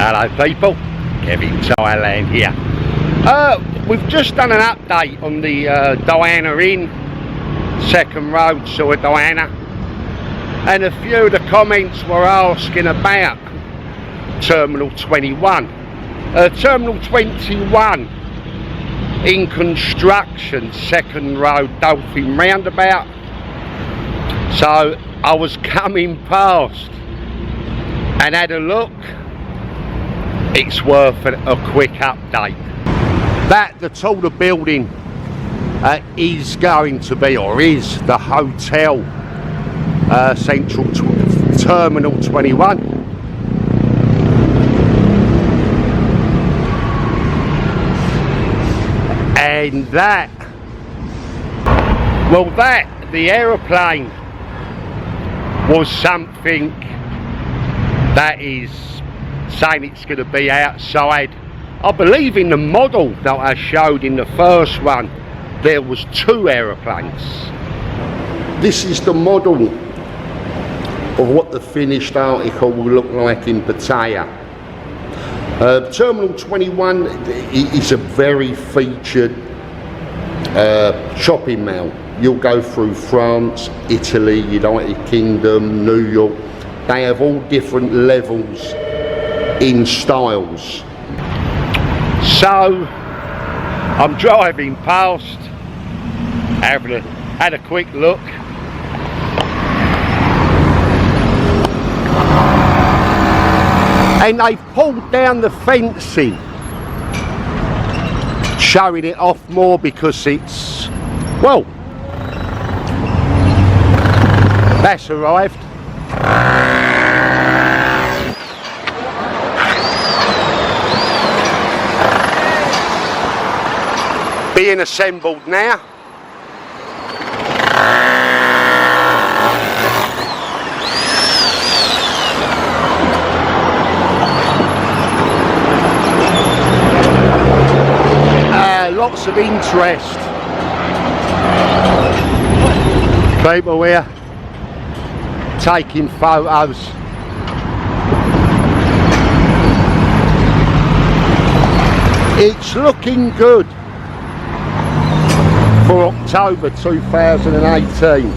Hello people, Kev-In-Thailand here. We've just done an update on the Diana Inn, second road to Diana, and a few of the comments were asking about Terminal 21. Terminal 21 in construction, second road Dolphin roundabout. So I was coming past and had a look. It's worth a quick update. That the taller building is going to be, or is, the hotel Central Terminal 21. And that, well, that, the aeroplane was something that is saying it's going to be outside. I believe in the model that I showed in the first one, there was 2 aeroplanes. This is the model of what the finished article will look like in Pattaya. Terminal 21 is a very featured shopping mall. You'll go through France, Italy, United Kingdom, New York. They have all different levels in styles. So I'm driving past, had a quick look. And they've pulled down the fencing, showing it off more because it's, well, that's arrived. Being assembled now. Lots of interest. People here taking photos. It's looking good for October 2018.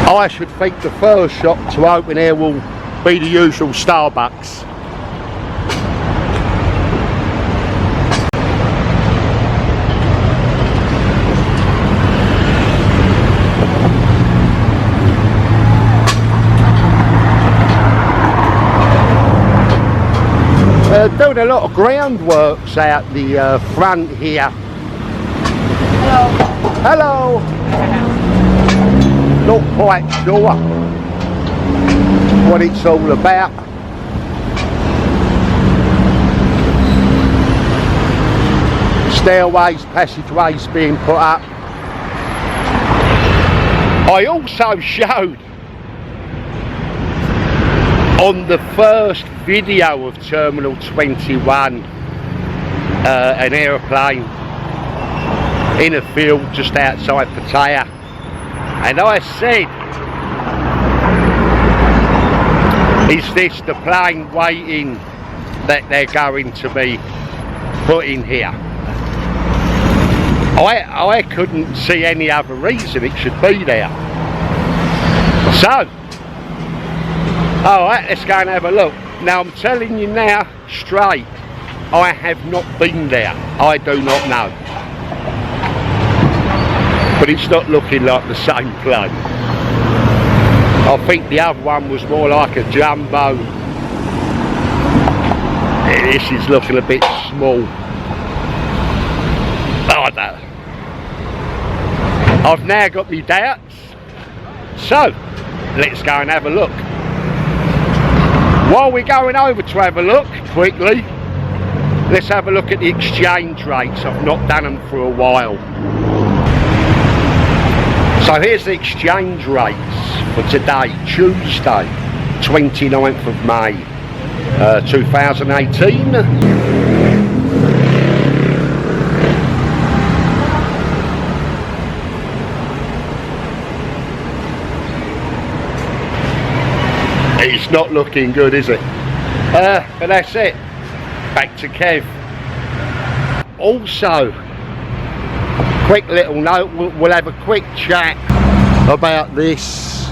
I should think the first shop to open here will be the usual Starbucks. Doing a lot of groundworks out the front here. Hello. Hello. Not quite sure what it's all about. Stairways, passageways being put up. I also showed on the first video of Terminal 21 an aeroplane in a field just outside Pattaya, and I said, is this the plane waiting that they're going to be putting here? I couldn't see any other reason it should be there. So alright, let's go and have a look. Now I'm telling you now, straight, I have not been there. I do not know. But it's not looking like the same plane. I think the other one was more like a jumbo. This is looking a bit small. I don't know. I've now got my doubts. So, let's go and have a look. While we're going over to have a look, quickly, let's have a look at the exchange rates. I've not done them for a while. So here's the exchange rates for today, Tuesday, 29th of May, 2018. not looking good, is it? But that's it. Back to Kev. Also, quick little note, we'll have a quick chat about this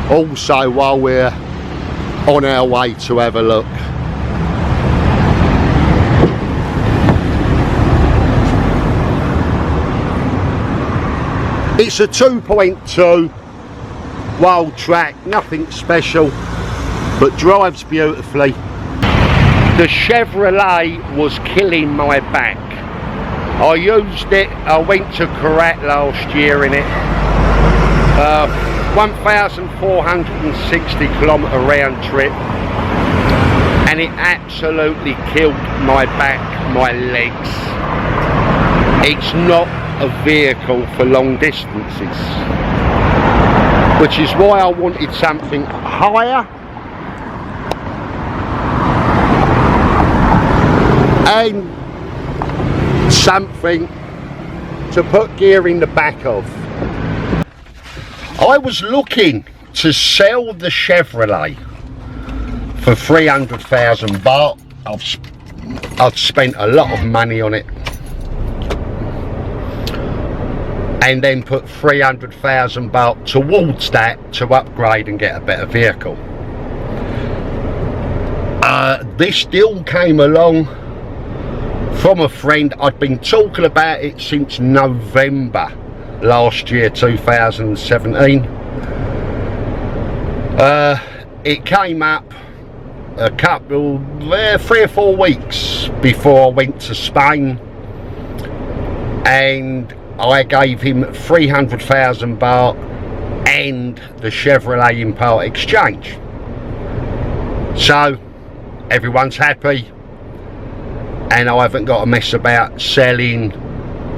also while we're on our way to have a look. It's a 2.2 wild track, nothing special, but drives beautifully. The Chevrolet was killing my back. I used it, I went to Korat last year in it. 1,460 kilometre round trip, and it absolutely killed my back, my legs. It's not a vehicle for long distances, which is why I wanted something higher and something to put gear in the back of. I was looking to sell the Chevrolet for 300,000 baht. I've spent a lot of money on it, and then put 300,000 baht towards that to upgrade and get a better vehicle. This deal came along from a friend. I'd been talking about it since November last year, 2017. It came up a couple, 3 or 4 weeks before I went to Spain, and I gave him 300,000 baht and the Chevrolet in part exchange. So everyone's happy, and I haven't got to mess about selling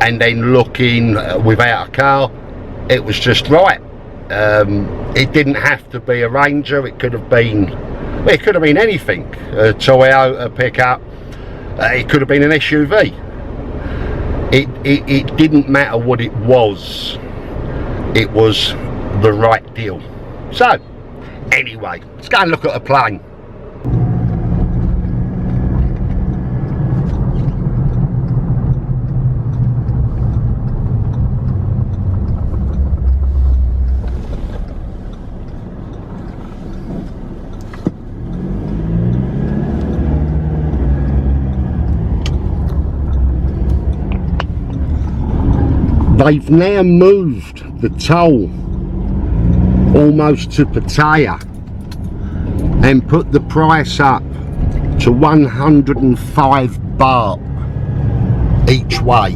and then looking without a car. It was just right. It didn't have to be a Ranger. It could have been, well, it could have been anything. A Toyota pickup. It could have been an SUV. It didn't matter what it was. It was the right deal. So anyway, let's go and look at a plane. They've now moved the toll almost to Pattaya and put the price up to 105 baht each way.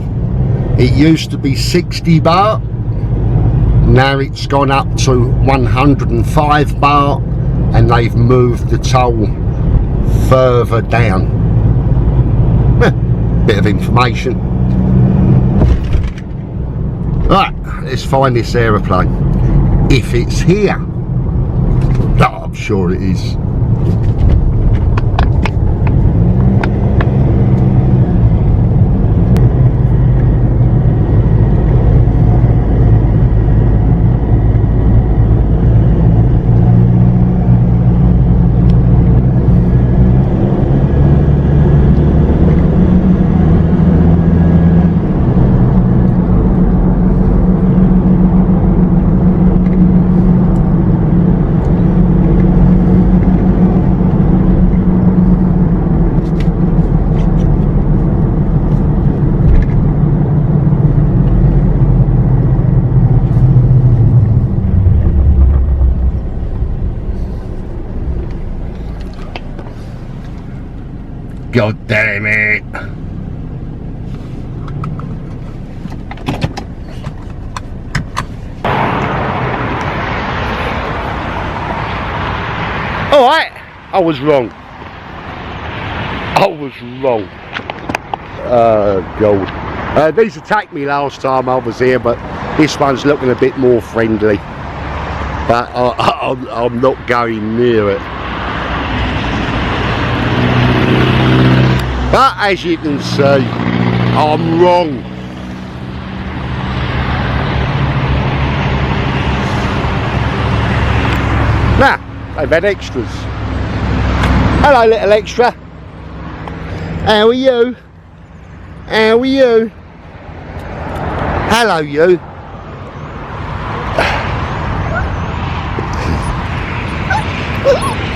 It used to be 60 baht, now it's gone up to 105 baht, and they've moved the toll further down. Bit of information. Right, let's find this aeroplane. If it's here. Oh, I'm sure it is. God damn it. Alright, I was wrong. God. These attacked me last time I was here, but this one's looking a bit more friendly. But I'm not going near it. But as you can see, I'm wrong. Nah, they've had extras. Hello, little extra. How are you? How are you? Hello, you.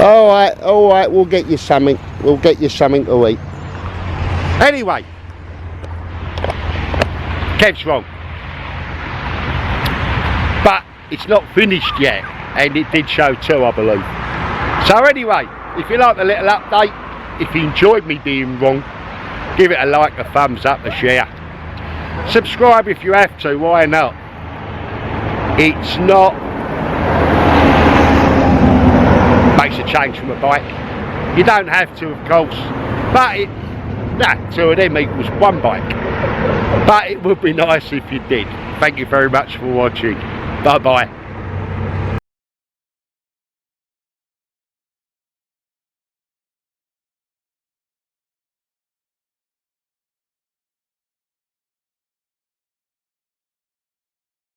All right, we'll get you something. We'll get you something to eat. Anyway, Kev's wrong. But it's not finished yet, and it did show too, I believe. So anyway, if you like the little update, if you enjoyed me being wrong, give it a like, a thumbs up, a share. Subscribe if you have to, why not? It's not... makes a change from a bike. You don't have to, of course, but it... nah, 2 of them equals 1 bike. But it would be nice if you did. Thank you very much for watching. Bye bye.